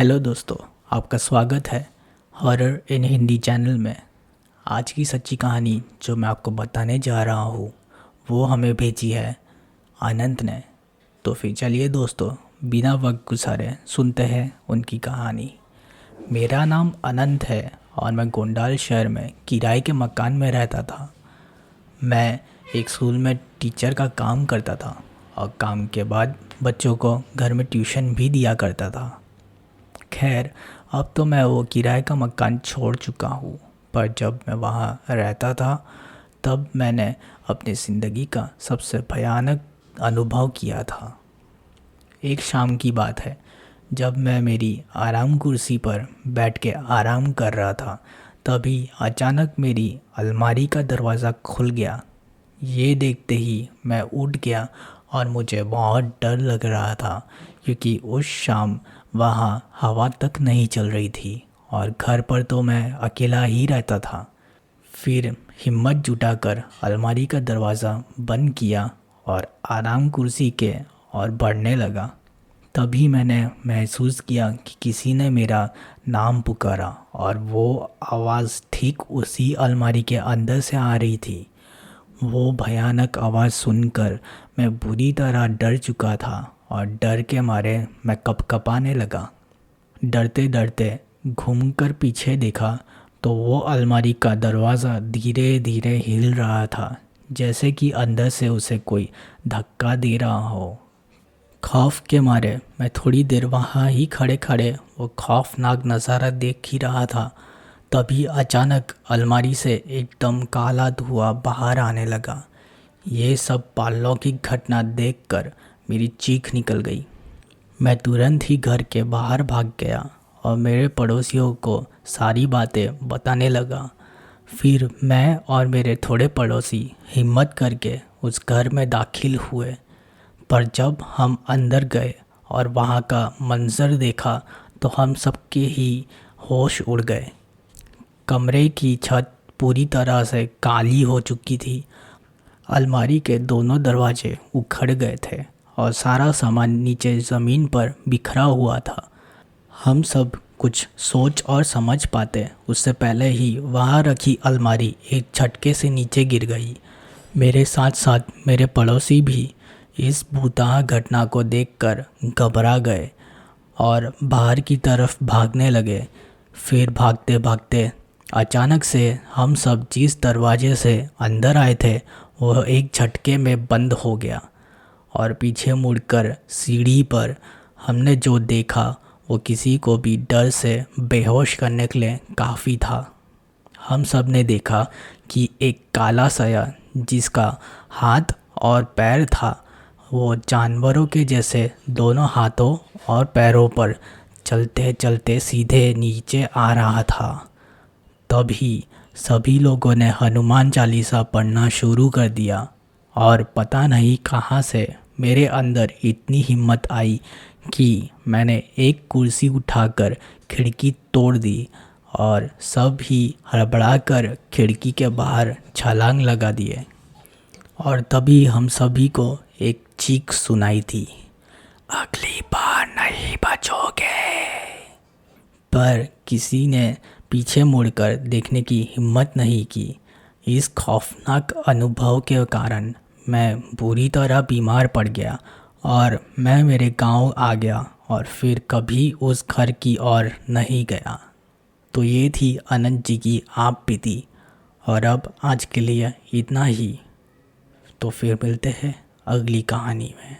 Hello दोस्तों, आपका स्वागत है हॉरर इन हिंदी चैनल में। आज की सच्ची कहानी जो मैं आपको बताने जा रहा हूँ वो हमें भेजी है अनंत ने। तो फिर चलिए दोस्तों, बिना वक्त गुजारे सुनते हैं उनकी कहानी। मेरा नाम अनंत है और मैं गोंडाल शहर में किराए के मकान में रहता था। मैं एक स्कूल में टीचर का काम करता था और काम के बाद बच्चों को घर में ट्यूशन भी दिया करता था। खैर, अब तो मैं वो किराए का मकान छोड़ चुका हूँ, पर जब मैं वहाँ रहता था तब मैंने अपनी ज़िंदगी का सबसे भयानक अनुभव किया था। एक शाम की बात है, जब मैं मेरी आराम कुर्सी पर बैठ के आराम कर रहा था, तभी अचानक मेरी अलमारी का दरवाज़ा खुल गया। ये देखते ही मैं उठ गया और मुझे बहुत डर लग रहा था, क्योंकि उस शाम वहाँ हवा तक नहीं चल रही थी और घर पर तो मैं अकेला ही रहता था। फिर हिम्मत जुटाकर अलमारी का दरवाज़ा बंद किया और आराम कुर्सी के और बढ़ने लगा। तभी मैंने महसूस किया कि किसी ने मेरा नाम पुकारा और वो आवाज़ ठीक उसी अलमारी के अंदर से आ रही थी। वो भयानक आवाज़ सुनकर मैं बुरी तरह डर चुका था और डर के मारे मैं कँपकँपाने लगा। डरते डरते घूमकर पीछे देखा तो वो अलमारी का दरवाज़ा धीरे धीरे हिल रहा था, जैसे कि अंदर से उसे कोई धक्का दे रहा हो। खौफ के मारे मैं थोड़ी देर वहाँ ही खड़े खड़े वो खौफनाक नज़ारा देख ही रहा था। तभी अचानक अलमारी से एकदम काला धुआं बाहर आने लगा। ये सब पालौकिक घटना देखकर मेरी चीख निकल गई। मैं तुरंत ही घर के बाहर भाग गया और मेरे पड़ोसियों को सारी बातें बताने लगा। फिर मैं और मेरे थोड़े पड़ोसी हिम्मत करके उस घर में दाखिल हुए। पर जब हम अंदर गए और वहाँ का मंजर देखा तो हम सबके ही होश उड़ गए। कमरे की छत पूरी तरह से काली हो चुकी थी। अलमारी के दोनों दरवाजे उखड़ गए थे और सारा सामान नीचे ज़मीन पर बिखरा हुआ था। हम सब कुछ सोच और समझ पाते उससे पहले ही वहाँ रखी अलमारी एक झटके से नीचे गिर गई। मेरे साथ साथ मेरे पड़ोसी भी इस भूताह घटना को देखकर घबरा गए और बाहर की तरफ भागने लगे। फिर भागते भागते अचानक से हम सब जिस दरवाजे से अंदर आए थे वह एक झटके में बंद हो गया और पीछे मुड़कर सीढ़ी पर हमने जो देखा वो किसी को भी डर से बेहोश करने के लिए काफ़ी था। हम सब ने देखा कि एक काला साया जिसका हाथ और पैर था वो जानवरों के जैसे दोनों हाथों और पैरों पर चलते चलते सीधे नीचे आ रहा था। तभी सभी लोगों ने हनुमान चालीसा पढ़ना शुरू कर दिया और पता नहीं कहाँ से मेरे अंदर इतनी हिम्मत आई कि मैंने एक कुर्सी उठाकर खिड़की तोड़ दी और सब ही हड़बड़ाकर खिड़की के बाहर छलांग लगा दिए। और तभी हम सभी को एक चीख सुनाई थी, अगली बार नहीं बचोगे। पर किसी ने पीछे मुड़कर देखने की हिम्मत नहीं की। इस खौफनाक अनुभव के कारण मैं बुरी तरह बीमार पड़ गया और मैं मेरे गांव आ गया और फिर कभी उस घर की ओर नहीं गया। तो ये थी अनंत जी की आप बीती। और अब आज के लिए इतना ही। तो फिर मिलते हैं अगली कहानी में।